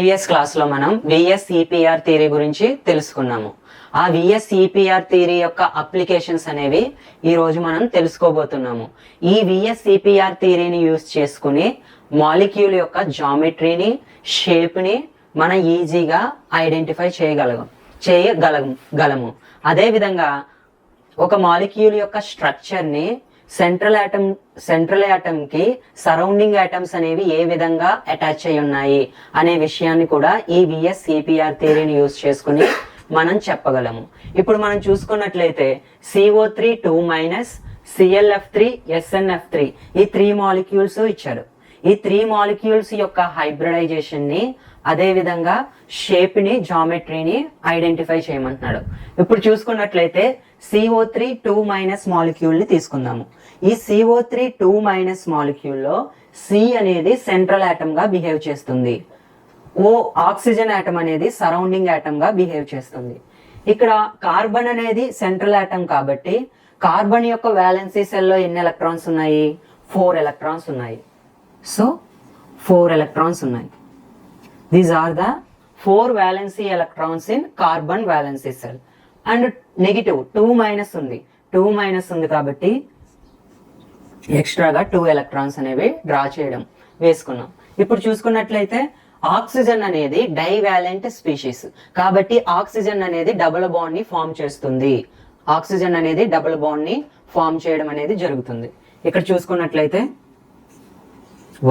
Previous క్లాస్లో మనం విఎస్ఈపిఆర్ theory గురించి తెలుసుకున్నాము. ఆ విఎస్ఈపిఆర్ థియరీ యొక్క అప్లికేషన్స్ అనేవి ఈ రోజు మనం తెలుసుకోబోతున్నాము. ఈ విఎస్ఈపిఆర్ థియరీని యూజ్ చేసుకుని మాలిక్యూల్ యొక్క జామెట్రీని, షేప్ని మనం ఈజీగా ఐడెంటిఫై చేయగలము. అదేవిధంగా ఒక మాలిక్యూల్ యొక్క స్ట్రక్చర్ని సెంట్రల్ ఆటమ్ కి సరౌండింగ్ ఆటమ్స్ అనేవి ఏ విధంగా అటాచ్ అయి ఉన్నాయి అనే విషయాన్ని కూడా ఈ విఎస్ఈపిఆర్ థియరీని యూజ్ చేసుకుని మనం చెప్పగలము. ఇప్పుడు మనం చూసుకున్నట్లయితే CO3 2- ClF3 SnF3 ఈ 3 మాలిక్యూల్స్ ఇచ్చారు. ఈ 3 మాలిక్యూల్స్ యొక్క హైబ్రిడైజేషన్ ని, అదే విధంగా షేప్ ని, జామెట్రీని ఐడెంటిఫై చేయమంటున్నాడు. ఇప్పుడు చూసుకున్నట్లయితే CO3 2- మాలిక్యూల్ ని తీసుకుందాము. ఈ CO3 2- మాలిక్యూల్ లో C అనేది సెంట్రల్ ఆటమ్ గా బిహేవ్ చేస్తుంది. ఆక్సిజన్ ఆటమ్ అనేది సరౌండింగ్ ఆటమ్ గా బిహేవ్ చేస్తుంది. ఇక్కడ కార్బన్ అనేది సెంట్రల్ ఆటమ్ కాబట్టి కార్బన్ యొక్క వాలెన్సీ సెల్ లో ఎన్ని ఎలక్ట్రాన్స్ ఉన్నాయి? 4 ఎలక్ట్రాన్స్ ఉన్నాయి. సో 4 ఎలక్ట్రాన్స్ ఉన్నాయి. These are the 4 valency electrons in carbon valency cell. And negative 2- ఉంది. 2- ఉంది కాబట్టి ఎక్స్ట్రాగా 2 ఎలక్ట్రాన్స్ అనేవి డ్రా చేయడం వేసుకున్నాం. ఇప్పుడు చూసుకున్నట్లయితే ఆక్సిజన్ అనేది డైవాలెంట్ స్పీషీస్ కాబట్టి ఆక్సిజన్ అనేది డబుల్ బాండ్ ని ఫామ్ చేస్తుంది. ఆక్సిజన్ అనేది డబుల్ బాండ్ ని ఫామ్ చేయడం అనేది జరుగుతుంది. ఇక్కడ చూసుకున్నట్లయితే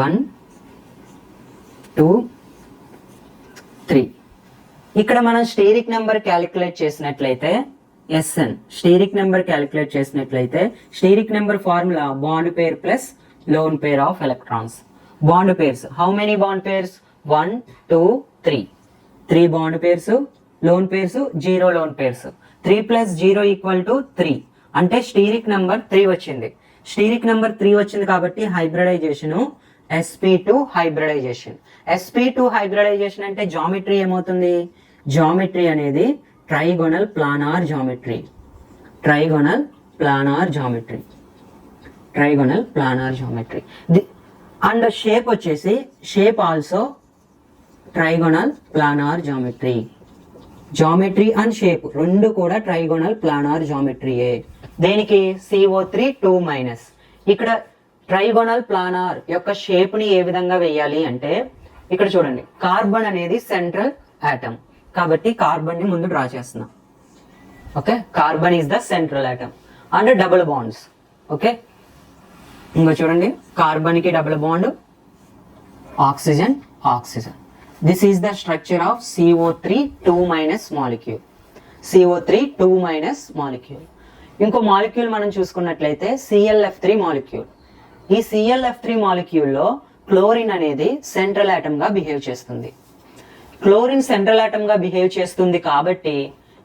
1 2 3. ఇక్కడ మనం స్టీరిక్ నెంబర్ క్యాలిక్యులేట్ చేసినట్లయితే స్టీరిక్ నెంబర్ క్యాలిక్యులేట్ చేసినట్లయితే steric number formula bond pair plus lone pair of electrons. Bond pairs, how many bond pairs? 1 2 3. 3 bond pairs. Loan pairs 0 loan pairs. 3 + 0 = 3 అంటే స్టీరిక్ నెంబర్ 3 వచ్చింది. స్టీరిక్ నెంబర్ 3 వచ్చింది కాబట్టి hybridization sp2 hybridization. sp2 hybridization అంటే geometry ఏమవుతుంది? Geometry అనేది trigonal planar geometry. Trigonal planar geometry. And shape వచ్చేసి shape also trigonal planar geometry. Geometry and shape రెండు కూడా ట్రైగోనల్ ప్లానార్ జామెట్రీయే. దేనికి? CO3 2-. ఇక్కడ ట్రైగోనల్ ప్లానార్ యొక్క షేప్ ని ఏ విధంగా వేయాలి అంటే ఇక్కడ చూడండి, కార్బన్ అనేది సెంట్రల్ ఆటమ్ కాబట్టి కార్బన్ ని ముందు డ్రా చేస్తున్నాం. Okay, carbon is the central atom and double bonds. Okay, ఇంకా చూడండి, కార్బన్ కి double bond, oxygen. This is the structure of CO3 2- molecule. CO3 2- molecule. ఇంకో మాలిక్యూల్ మనం చూసుకున్నట్లయితే ClF3 మాలిక్యూల్. ఈ ClF3 మాలిక్యూల్లో క్లోరిన్ అనేది సెంట్రల్ ఆటమ్ గా బిహేవ్ చేస్తుంది. క్లోరిన్ సెంట్రల్ ఆటమ్ గా బిహేవ్ చేస్తుంది కాబట్టి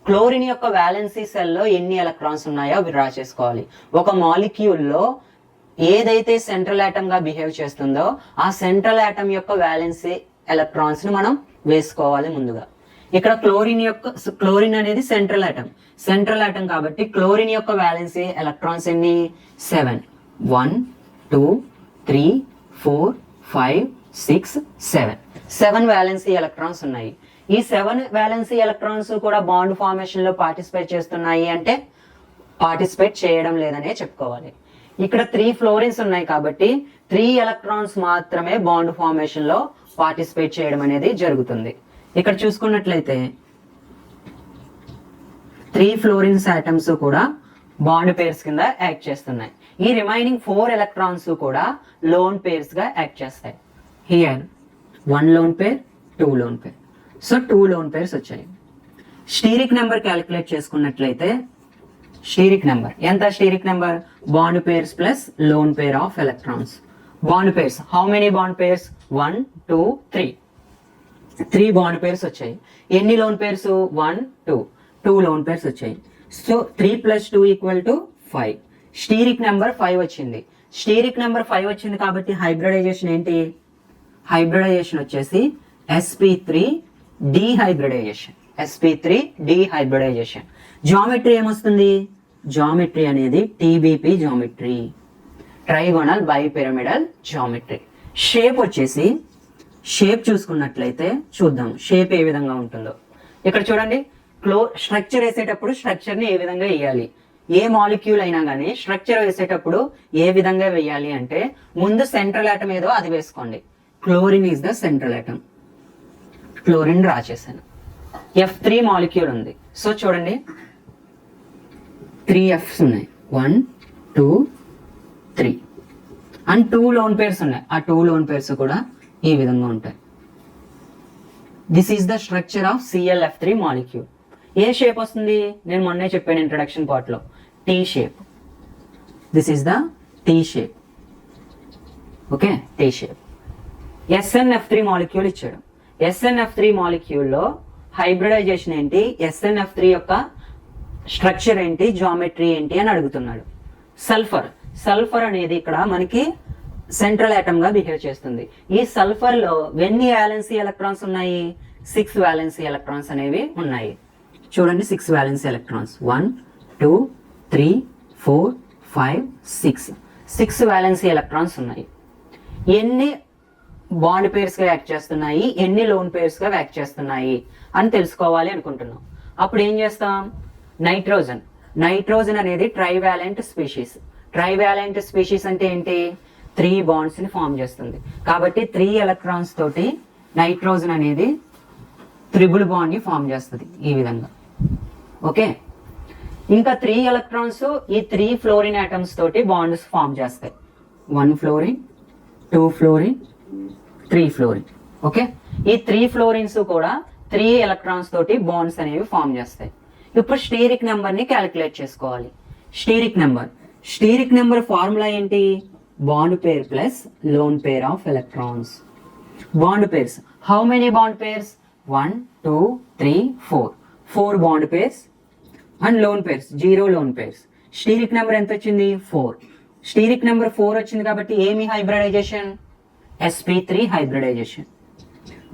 క్లోరిన్ యొక్క వాలెన్సీ సెల్లో ఎన్ని ఎలక్ట్రాన్స్ ఉన్నాయో అవి డ్రా చేసుకోవాలి. ఒక మాలిక్యూల్లో ఏదైతే సెంట్రల్ ఆటమ్ గా బిహేవ్ చేస్తుందో ఆ సెంట్రల్ ఆటమ్ యొక్క వాలెన్సీ ఎలక్ట్రాన్స్ ని మనం వేసుకోవాలి ముందుగా. ఇక్కడ క్లోరిన్ అనేది సెంట్రల్ ఆటమ్ కాబట్టి క్లోరిన్ యొక్క వాలెన్సీ ఎలక్ట్రాన్స్ ఎన్ని? 7. 1 2 3 4 5 6 7. 7 వాలెన్సీ ఎలక్ట్రాన్స్ ఉన్నాయి. ఈ 7 వాలెన్సీ ఎలక్ట్రాన్స్ కూడా బాండ్ ఫార్మేషన్ లో పార్టిసిపేట్ చేస్తున్నాయి అంటే పార్టిసిపేట్ చేయడం లేదనే చెప్పుకోవాలి. ఇక్కడ 3 ఫ్లోరిన్స్ ఉన్నాయి కాబట్టి 3 ఎలక్ట్రాన్స్ మాత్రమే బాండ్ ఫార్మేషన్ లో పార్టిసిపేట్ చేయడం అనేది జరుగుతుంది. ఇక్కడ చూసుకున్నట్లయితే 3 ఫ్లోరిన్స్ ఆటమ్స్ కూడా బాండ్ పేర్స్ కింద యాక్ట్ చేస్తున్నాయి. ఈ రిమైనింగ్ 4 ఎలక్ట్రాన్స్ కూడా లోన్ పేర్స్ గా యాక్ట్ చేస్తాయి. Here 1 lone pair, 2 lone pair. So 2 loan pairs వచ్చాయి. స్టీరిక్ నెంబర్ క్యాలిక్యులేట్ చేసుకున్నట్లయితే స్టీరిక్ నెంబర్ ఎంత? Steric number bond pairs plus lone pair of electrons. Bond pairs, how many bond pairs? 1 2 3. 3 bond pairs వచ్చాయి. ఎన్ని loan pairs? 1 2 loan pairs వచ్చాయి. So 3 + 2 = 5. Steric number 5 వచ్చింది. Steric number 5 వచ్చింది కాబట్టి hybridisation ఏంటి? Hybridisation వచ్చేసి sp3 డీహైబ్రిడైజేషన్. జామెట్రీ ఏమొస్తుంది? జామెట్రీ అనేది TBP geometry, trigonal bipyramidal geometry. Shape వచ్చేసి షేప్ చూసుకున్నట్లయితే చూద్దాం షేప్ ఏ విధంగా ఉంటుందో. ఇక్కడ చూడండి, స్ట్రక్చర్ వేసేటప్పుడు స్ట్రక్చర్ ని ఏ విధంగా వేయాలి, ఏ మాలిక్యూల్ అయినా కానీ స్ట్రక్చర్ వేసేటప్పుడు ఏ విధంగా వేయాలి అంటే ముందు సెంట్రల్ ఆటమ్ ఏదో అది వేసుకోండి. Chlorine is the central atom. Chlorine draw చేశాను. F3 మాలిక్యూల్ ఉంది. సో చూడండి 3 Fs ఉన్నాయి, 1 2 3 అండ్ 2 లోన్ పేర్స్ ఉన్నాయి. ఆ 2 లోన్ పేర్స్ కూడా ఈ విధంగా ఉంటాయి. This is the structure of ClF3 molecule. A shape వస్తుంది? నేను మొన్నే చెప్పాను ఇంట్రడక్షన్ పార్ట్ లో, tea shape. This is the tea shape. Okay, tea shape. SnF3 molecule ఇచ్చాడు. SnF3 మాలిక్యూల్లో హైబ్రిడైజేషన్ ఏంటి, SnF3 యొక్క స్ట్రక్చర్ ఏంటి, జామెట్రీ ఏంటి అని అడుగుతున్నాడు. సల్ఫర్ అనేది ఇక్కడ మనకి సెంట్రల్ ఆటమ్ గా బిహేవ్ చేస్తుంది. ఈ సల్ఫర్ లో ఎన్ని వ్యాలెన్సీ ఎలక్ట్రాన్స్ ఉన్నాయి? 6 వ్యాలెన్సీ ఎలక్ట్రాన్స్ అనేవి ఉన్నాయి. చూడండి 6 వ్యాలెన్సీ ఎలక్ట్రాన్స్, 1 2 3 4 5 6 వ్యాలెన్సీ ఎలక్ట్రాన్స్ ఉన్నాయి. ఎన్ని బాండ్ పేర్స్ గా యాక్ట్ చేస్తున్నాయి, ఎన్ని లోన్ పేర్స్ గా యాక్ట్ చేస్తున్నాయి అని తెలుసుకోవాలి అనుకుంటున్నాం. అప్పుడు ఏం చేస్తాం? నైట్రోజన్ అనేది ట్రైవాలెంట్ స్పీషీస్. ట్రైవాలెంట్ స్పీషీస్ అంటే ఏంటి? 3 బాండ్స్ ని ఫామ్ చేస్తుంది. కాబట్టి 3 ఎలక్ట్రాన్స్ తోటి నైట్రోజన్ అనేది త్రిబుల్ బాండ్ ని ఫామ్ చేస్తుంది ఈ విధంగా. ఓకే, ఇంకా 3 ఎలక్ట్రాన్స్ ఈ 3 ఫ్లోరిన్ ఆటమ్స్ తోటి బాండ్స్ ఫామ్ చేస్తాయి. 1 ఫ్లోరిన్ 2 ఫ్లోరిన్ 3 ఫ్లోరిన్. ఓకే, ఈ 3 ఫ్లోరిన్స్ కూడా 3 ఎలక్ట్రాన్స్ తోటి బాండ్స్ అనేవి ఫామ్ చేస్తాయి. ఇప్పుడు స్టీరిక్ నెంబర్ ని క్యాలిక్యులేట్ చేసుకోవాలి. స్టీరిక్ నెంబర్ ఫార్ములా ఏంటి? Bond pair plus lone pair of electrons. Bond pairs, how many bond pairs? 1 2 3 4 4 bond pairs and loan pairs 0 loan pairs. Steric number ఎంత వచ్చింది? 4. Steric number 4 వచ్చింది కాబట్టి ఏమి హైబ్రిడైజేషన్? sp3 hybridisation.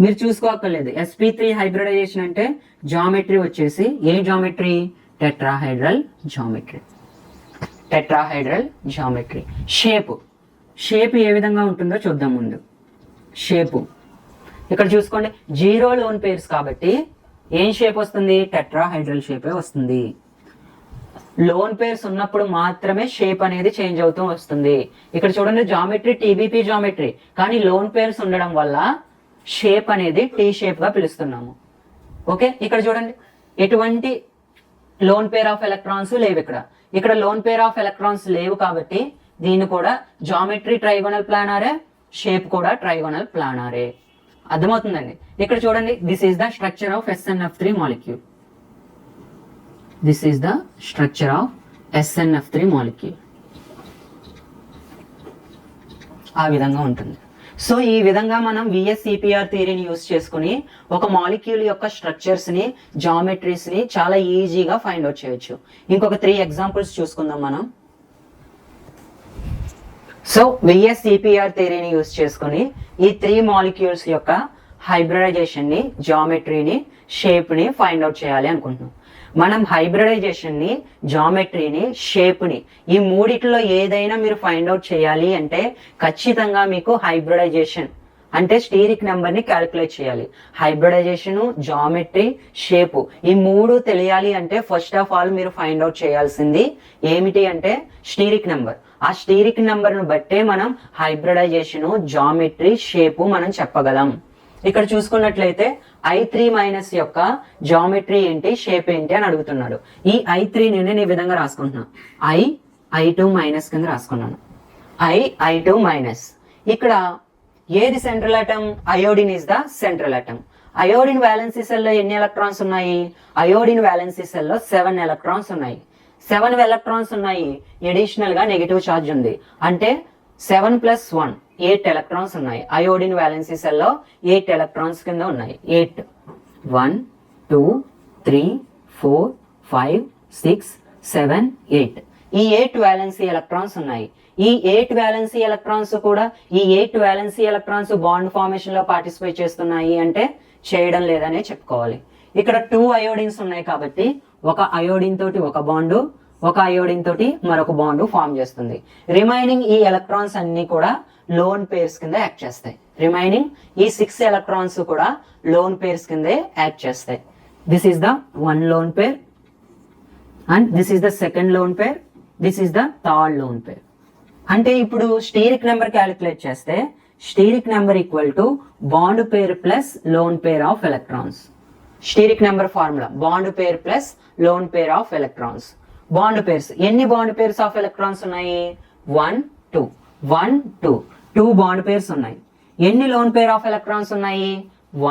మీరు చూసుకోక్కర్లేదు. sp3 hybridisation అంటే geometry వచ్చేసి ఏ geometry? Tetrahedral geometry. Shape ఏ విధంగా ఉంటుందో చూద్దాం ముందు. షేపు ఇక్కడ చూసుకోండి, 0 లోన్ పేర్స్ కాబట్టి ఏం షేప్ వస్తుంది? టెట్రాహైడ్రల్ షేపే వస్తుంది. లోన్ పేర్స్ ఉన్నప్పుడు మాత్రమే షేప్ అనేది చేంజ్ అవుతూ వస్తుంది. ఇక్కడ చూడండి జామెట్రీ TBP జామెట్రీ, కానీ లోన్ పేర్స్ ఉండడం వల్ల షేప్ అనేది టీ షేప్ గా పిలుస్తున్నాము. ఓకే, ఇక్కడ చూడండి ఎటువంటి లోన్ పేర్ ఆఫ్ ఎలక్ట్రాన్స్ లేవు. ఇక్కడ లోన్ పేర్ ఆఫ్ ఎలక్ట్రాన్స్ లేవు కాబట్టి దీన్ని కూడా జామెట్రీ ట్రైగోనల్ ప్లానారే, షేప్ కూడా ట్రైగోనల్ ప్లానారే. అర్థమవుతుందండి? ఇక్కడ చూడండి, this is the structure of SnF3 molecule. This is the structure of SnF3 molecule. ఆ విధంగా ఉంటుంది. సో ఈ విధంగా మనం VSEPR థియరీని యూస్ చేసుకుని ఒక మాలిక్యూల్ యొక్క స్ట్రక్చర్స్ ని, జామెట్రీస్ ని చాలా ఈజీగా ఫైండ్ అవుట్ చేయొచ్చు. ఇంకొక 3 ఎగ్జాంపుల్స్ చూసుకుందాం మనం. సో VSEPR థియరీని యూస్ చేసుకుని ఈ 3 మాలిక్యూల్స్ యొక్క హైబ్రిడైజేషన్ ని, జామెట్రీని, షేప్ ని ఫైండ్ అవుట్ చేయాలి అనుకుంటున్నాం. మనం హైబ్రిడైజేషన్ ని, జామెట్రీని, షేప్ ని ఈ మూడిట్లో ఏదైనా మీరు ఫైండ్ అవుట్ చేయాలి అంటే ఖచ్చితంగా మీకు హైబ్రిడైజేషన్ అంటే స్టీరిక్ నెంబర్ ని క్యాలిక్యులేట్ చేయాలి. హైబ్రిడైజేషన్, జామెట్రీ, షేప్ ఈ 3 తెలియాలి అంటే ఫస్ట్ ఆఫ్ ఆల్ మీరు ఫైండ్ అవుట్ చేయాల్సింది ఏమిటి అంటే స్టీరిక్ నెంబర్. ఆ స్టీరిక్ నెంబర్ ను బట్టే మనం హైబ్రిడైజేషన్, జామెట్రీ, షేప్ మనం చెప్పగలం. ఇక్కడ చూసుకున్నట్లయితే I3- యొక్క జామెట్రీ ఏంటి, షేప్ ఏంటి అని అడుగుతున్నాడు. ఈ I3 నేను ఈ విధంగా రాసుకుంటున్నాను, I2- కింద రాసుకున్నాను. I2-. ఇక్కడ ఏది central atom? Iodine is the central atom. Iodine valency cell లో ఎన్ని ఎలక్ట్రాన్స్ ఉన్నాయి? అయోడిన్ వ్యాలెన్సీ సెల్ లో 7 ఎలక్ట్రాన్స్ ఉన్నాయి. 7 ఎలక్ట్రాన్స్ ఉన్నాయి. ఎడిషనల్ గా నెగిటివ్ ఛార్జ్ ఉంది. అంటే 7 + 1 8 ఎలక్ట్రాన్స్ ఉన్నాయి. అయోడిన్ వ్యాలెన్సీ సెల్ లో 8 ఎలక్ట్రాన్స్ కింద ఉన్నాయి. 8 1 2 3 4 5 6 7 8 ఈ 8 వ్యాలెన్సీ ఎలక్ట్రాన్స్ ఉన్నాయి. ఈ 8 వ్యాలెన్సీ ఎలక్ట్రాన్స్ కూడా ఈ 8 వ్యాలెన్సీ ఎలక్ట్రాన్స్ బాండ్ ఫార్మేషన్ లో పార్టిసిపేట్ చేస్తున్నాయి అంటే చేయడం లేదనే చెప్పుకోవాలి. ఇక్కడ 2 అయోడిన్స్ ఉన్నాయి కాబట్టి ఒక అయోడిన్ తోటి ఒక బాండు, ఒక అయోడిన్ తోటి మరొక బాండ్ ఫామ్ చేస్తుంది. రిమైనింగ్ ఈ ఎలక్ట్రాన్స్ అన్ని కూడా లోన్ పేర్స్ కింద యాక్ట్ చేస్తాయి. రిమైనింగ్ ఈ 6 ఎలక్ట్రాన్స్ కూడా లోన్ పేర్స్ కిందే యాక్ట్ చేస్తాయి. This is the 1 lone pair and this is the second lone pair, this is the third lone pair. అంటే ఇప్పుడు స్టీరిక్ నెంబర్ క్యాలిక్యులేట్ చేస్తే steric number equal to bond pair plus lone pair of electrons. Steric number formula bond pair plus lone pair of electrons. Bond pairs, ఎన్ని bond pairs of electrons ఉన్నాయి? 1 2 1 2 2 bond pairs ఉన్నాయి. ఎన్ని loan pair of electrons ఉన్నాయి?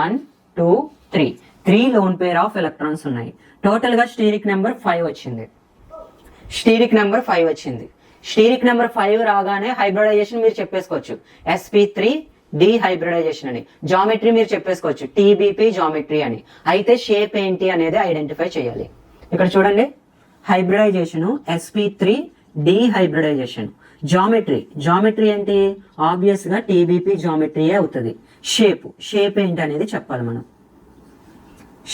1 2 3 3 loan pair of electrons ఉన్నాయి. Total గా steric number 5 వచ్చింది. Steric number 5 వచ్చింది. Steric number 5 రాగానే హైబ్రిడైజేషన్ మీరు చెప్పేసుకోవచ్చు sp3 డీహైబ్రిడైజేషన్ అని. జామెట్రీ మీరు చెప్పేసుకోవచ్చు TBP జామెట్రీ అని. అయితే షేప్ ఏంటి అనేది ఐడెంటిఫై చేయాలి. ఇక్కడ చూడండి, హైబ్రిడైజేషన్ sp3 డీహైబ్రిడైజేషన్. జామెట్రీ ఏంటి? ఆబ్వియస్ గా TBP జామెట్రీ అవుతుంది. షేప్ ఏంటి అనేది చెప్పాలి మనం.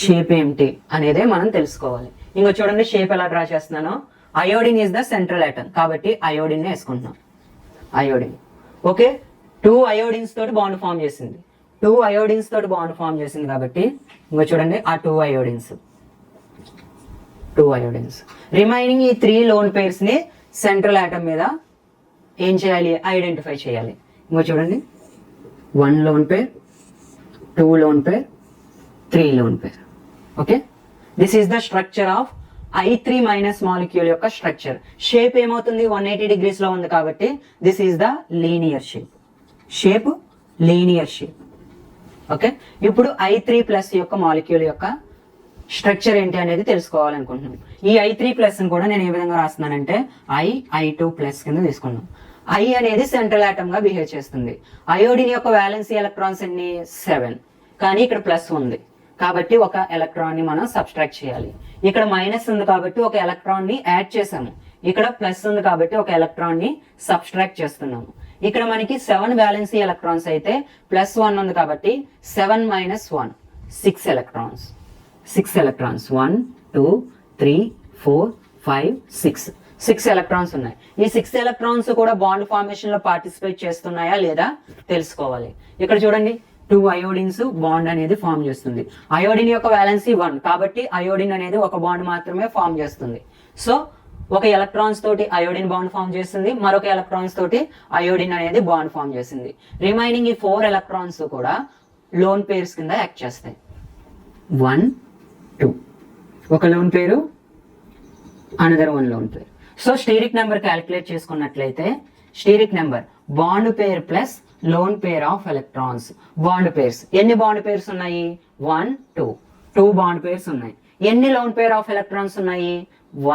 షేప్ ఏంటి అనేదే మనం తెలుసుకోవాలి. ఇంకో చూడండి షేప్ ఎలా డ్రా చేస్తున్నానో. Iodine is the central atom కాబట్టి అయోడిన్ వేసుకుంటున్నాం. అయోడిన్ ఓకే, 2 అయోడిన్స్ తోటి బాండ్ ఫామ్ చేసింది. 2 అయోడిన్స్ తోటి బాండ్ ఫామ్ చేసింది కాబట్టి ఇంకో చూడండి ఆ 2 అయోడిన్స్. రిమైనింగ్ ఈ 3 లోన్ పేర్స్ ని సెంట్రల్ ఆటమ్ మీద ఏం చేయాలి? ఐడెంటిఫై చేయాలి. ఇంకో చూడండి 1 lone pair, 2 lone pair, 3 lone pair. Okay, this is the structure of I3 minus molecule యొక్క స్ట్రక్చర్. షేప్ ఏమవుతుంది? 180 degrees లో ఉంది కాబట్టి this is the linear shape. Okay, ఇప్పుడు I3 ప్లస్ యొక్క మాలిక్యూల్ యొక్క స్ట్రక్చర్ ఏంటి అనేది తెలుసుకోవాలనుకుంటున్నాను. ఈ I3 ప్లస్ కూడా నేను ఏ విధంగా రాస్తున్నానంటే I2 ప్లస్ కింద తీసుకున్నాను. I అనేది సెంట్రల్ ఆటమ్ గా బిహేవ్ చేస్తుంది. అయోడిన్ యొక్క వ్యాలెన్సీ ఎలక్ట్రాన్స్ ఎన్ని? 7. కానీ ఇక్కడ ప్లస్ ఉంది కాబట్టి ఒక ఎలక్ట్రాన్ ని మనం సబ్స్ట్రాక్ట్ చేయాలి. ఇక్కడ మైనస్ ఉంది కాబట్టి ఒక ఎలక్ట్రాన్ ని యాడ్ చేసాము. ఇక్కడ ప్లస్ ఉంది కాబట్టి ఒక ఎలక్ట్రాన్ ని సబ్స్ట్రాక్ట్ చేస్తున్నాము. ఇక్కడ మనకి 7 వ్యాలెన్సీ ఎలక్ట్రాన్స్ అయితే ప్లస్ 1 ఉంది కాబట్టి 7 మైనస్ 1 6 ఎలక్ట్రాన్స్. 1 2 3 4 5 6 ఎలక్ట్రాన్స్ ఉన్నాయి. ఈ 6 ఎలక్ట్రాన్స్ కూడా బాండ్ ఫార్మేషన్ లో పార్టిసిపేట్ చేస్తున్నాయా లేదా తెలుసుకోవాలి. ఇక్కడ చూడండి 2 అయోడిన్స్ బాండ్ అనేది ఫామ్ చేస్తుంది. అయోడిన్ యొక్క వ్యాలెన్సీ 1 కాబట్టి అయోడిన్ అనేది ఒక బాండ్ మాత్రమే ఫామ్ చేస్తుంది. సో ఒక ఎలక్ట్రాన్స్ తోటి అయోడిన్ బాండ్ ఫామ్ చేస్తుంది, మరొక ఎలక్ట్రాన్స్ తోటి అయోడిన్ అనేది బాండ్ ఫామ్ చేసింది. రిమైనింగ్ ఈ 4 ఎలక్ట్రాన్స్ కూడా లోన్ పేర్స్ కింద యాక్ట్ చేస్తాయి. 1 2 ఒక lone pair, another 1 lone pair. So steric number calculate చేసుకున్నట్లయితే steric number bond pair plus lone pair of electrons. Bond pairs ఎన్ని బాండ్ పేర్స్ ఉన్నాయి? 1 2 బాండ్ పేర్స్ ఉన్నాయి. ఎన్ని లోన్ పేర్ ఆఫ్ ఎలక్ట్రాన్స్ ఉన్నాయి?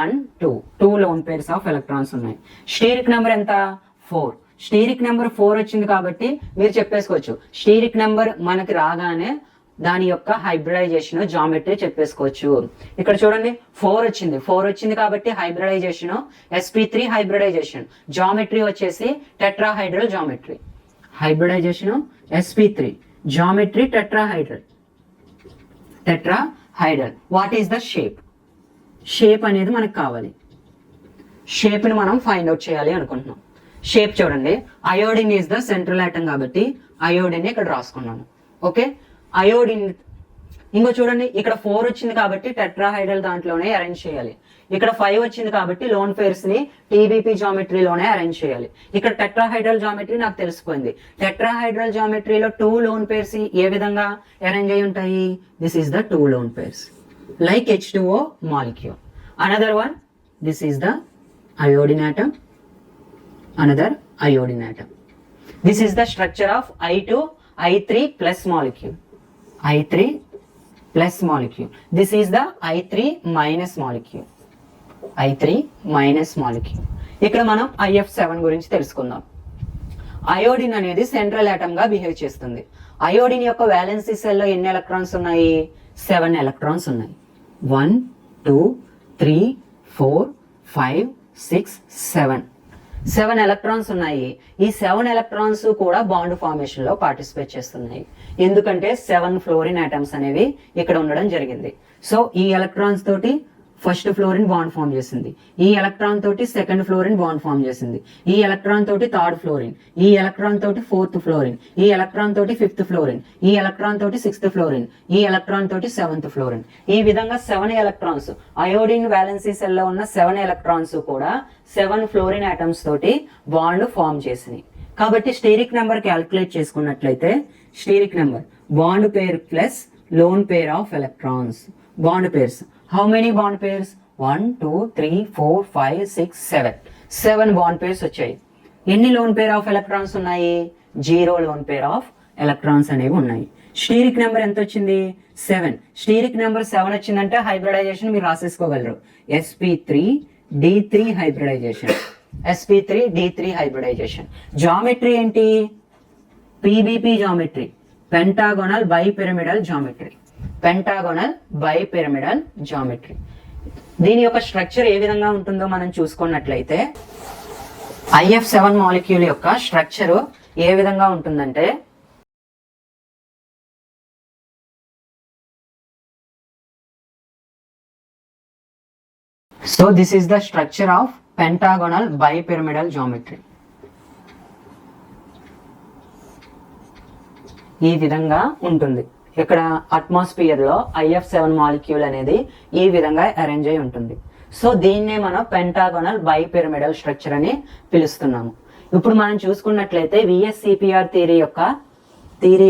1 2 loan pairs of electrons ఉన్నాయి. Steric number ఎంత? 4. Steric number 4 వచ్చింది కాబట్టి మీరు చెప్పేసుకోవచ్చు స్టీరిక్ నెంబర్ మనకి రాగానే దాని యొక్క హైబ్రిడైజేషన్ జామెట్రీ చెప్పేసుకోవచ్చు. ఇక్కడ చూడండి 4 వచ్చింది కాబట్టి హైబ్రిడైజేషన్ sp3 హైబ్రిడైజేషన్. జామెట్రీ వచ్చేసి tetrahedral geometry. Hybridization sp3 geometry tetrahedral. What is the shape అనేది మనకు కావాలి. షేప్ ని మనం ఫైండ్ అవుట్ చేయాలి అనుకుంటున్నాం. షేప్ చూడండి, iodine is the central atom కాబట్టి అయోడిన్ ఇక్కడ రాసుకున్నాను. Okay, iodine. ఇంకో చూడండి ఇక్కడ 4 వచ్చింది కాబట్టి టెట్రాహైడ్రల్ దాంట్లోనే అరేంజ్ చేయాలి. ఇక్కడ 5 వచ్చింది కాబట్టి లోన్ పేర్స్ ని TBP జామెట్రీలోనే అరేంజ్ చేయాలి. ఇక్కడ టెట్రాహైడ్రల్ జామెట్రీ నాకు తెలిసిపోయింది. టెట్రాహైడ్రల్ జామెట్రీలో 2 లోన్ పేర్స్ ఏ విధంగా అరేంజ్ అయి ఉంటాయి? This is the 2 loan pairs like H2O molecule. Another one, this is the iodine atom, another iodine atom. This is the structure of I3 plus molecule. I3 plus molecule. This is the I3 minus molecule. ఇక్కడ మనం IF7 గురించి తెలుసుకుందాం. Iodine అనేది central atom గా behave చేస్తుంది. Iodine యొక్క valency cell లో ఎన్ని ఎలక్ట్రాన్స్ ఉన్నాయి? 7 ఎలక్ట్రాన్స్ ఉన్నాయి. 1 2 3 4 5 6 7 ఎలక్ట్రాన్స్ ఉన్నాయి. ఈ 7 ఎలక్ట్రాన్స్ కూడా బాండ్ ఫార్మేషన్ లో పార్టిసిపేట్ చేస్తున్నాయి. ఎందుకంటే 7 ఫ్లోరిన్ ఆటమ్స్ అనేవి ఇక్కడ ఉండడం జరిగింది. సో ఈ ఎలక్ట్రాన్స్ తోటి ఫస్ట్ ఫ్లోరిన్ బాండ్ ఫామ్ చేసింది, ఈ ఎలక్ట్రాన్ తోటి సెకండ్ ఫ్లోరిన్ బాండ్ ఫామ్ చేసింది, ఈ ఎలక్ట్రాన్ తోటి థర్డ్ ఫ్లోరిన్, ఈ ఎలక్ట్రాన్ తోటి ఫోర్త్ ఫ్లోరిన్, ఈ ఎలక్ట్రాన్ తోటి ఫిఫ్త్ ఫ్లోరిన్, ఈ ఎలక్ట్రాన్ తోటి సిక్స్త్ ఫ్లోరిన్, ఈ ఎలక్ట్రాన్ తోటి సెవెంత్ ఫ్లోరిన్. ఈ విధంగా 7 ఎలక్ట్రాన్స్, అయోడిన్ వ్యాలెన్సీ సెల్ లో ఉన్న 7 ఎలక్ట్రాన్స్ కూడా 7 ఫ్లోరిన్ ఆటమ్స్ తోటి బాండ్ ఫామ్ చేసినాయి. కాబట్టి స్టీరిక్ నెంబర్ క్యాల్కులేట్ చేసుకున్నట్లయితే steric number bond pair plus lone pair of electrons. Bond pairs, how many bond pairs? 1 2 3 4 5 6 7 7 bond pairs వచ్చాయి. ఎన్ని లోన్ పేర్ ఆఫ్ ఎలక్ట్రాన్స్ ఉన్నాయి? 0 లోన్ పేర్ ఆఫ్ ఎలక్ట్రాన్స్ అనేవి ఉన్నాయి. Steric number ఎంత వచ్చింది? 7. స్టీరిక్ నెంబర్ 7 వచ్చిందంటే hybridisation మీరు రాసేసుకోగలరు. sp3d3 hybridisation, sp3d3 hybridization. Geometry ఏంటి? PBP geometry, pentagonal bipyramidal geometry. Pentagonal bipyramidal geometry. దీని యొక్క స్ట్రక్చర్ ఏ విధంగా ఉంటుందో మనం చూసుకున్నట్లయితే IF7 మాలిక్యూల్ యొక్క స్ట్రక్చర్ ఏ విధంగా ఉంటుందంటే so this is the structure of pentagonal bipyramidal geometry. ఈ విధంగా ఉంటుంది. ఇక్కడ అట్మాస్ఫియర్ లో IF7 మాలిక్యూల్ అనేది ఈ విధంగా అరేంజ్ అయి ఉంటుంది. సో దీన్నే మనం పెంటాగోనల్ బైపిరమిడల్ స్ట్రక్చర్ అని పిలుస్తున్నాము. ఇప్పుడు మనం చూసుకున్నట్లయితే VSCPR థియరీ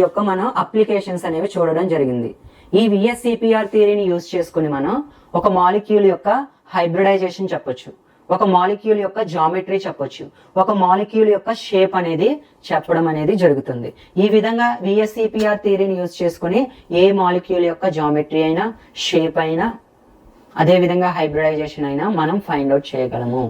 యొక్క మనం అప్లికేషన్స్ అనేవి చూడడం జరిగింది. ఈ VSCPR థియరీని యూజ్ చేసుకుని మనం ఒక మాలిక్యూల్ యొక్క హైబ్రిడైజేషన్ చెప్పొచ్చు, ఒక మాలిక్యూల్ యొక్క జామెట్రీ చెప్పొచ్చు, ఒక మాలిక్యూల్ యొక్క షేప్ అనేది చెప్పడం అనేది జరుగుతుంది. ఈ విధంగా VSCPR థియరీని యూజ్ చేసుకుని ఏ మాలిక్యూల్ యొక్క జామెట్రీ అయినా, షేప్ అయినా, అదే విధంగా హైబ్రిడైజేషన్ అయినా మనం ఫైండ్ అవుట్ చేయగలము.